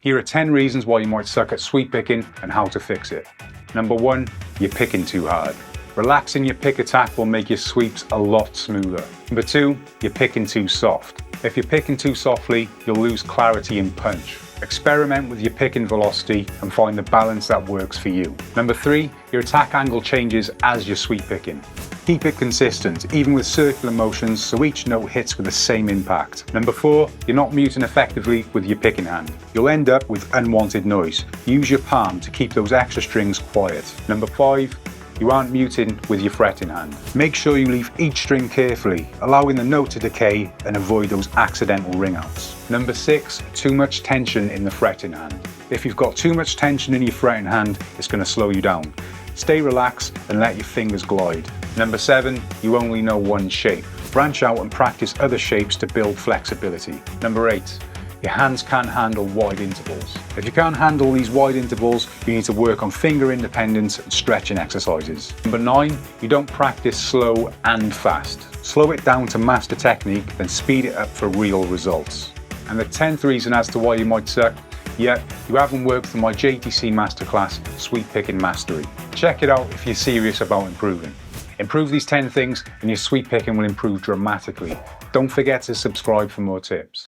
Here are 10 reasons why you might suck at sweep picking and how to fix it. Number 1, you're picking too hard. Relaxing your pick attack will make your sweeps a lot smoother. Number 2, you're picking too soft. If you're picking too softly, you'll lose clarity and punch. Experiment with your picking velocity and find the balance that works for you. Number 3, your attack angle changes as you're sweep picking. Keep it consistent, even with circular motions, so each note hits with the same impact. Number 4, you're not muting effectively with your picking hand. You'll end up with unwanted noise. Use your palm to keep those extra strings quiet. Number 5, you aren't muting with your fretting hand. Make sure you leave each string carefully, allowing the note to decay and avoid those accidental ring outs. Number 6, too much tension in the fretting hand. If you've got too much tension in your fretting hand, it's going to slow you down. Stay relaxed and let your fingers glide. Number 7, you only know one shape. Branch out and practice other shapes to build flexibility. Number 8, your hands can't handle wide intervals. If you can't handle these wide intervals, you need to work on finger independence and stretching exercises. Number 9, you don't practice slow and fast. Slow it down to master technique, then speed it up for real results. And the 10th reason as to why you might suck, yeah, you haven't worked for my JTC Masterclass, Sweep Picking Mastery. Check it out if you're serious about improving. Improve these 10 things and your sweep picking will improve dramatically. Don't forget to subscribe for more tips.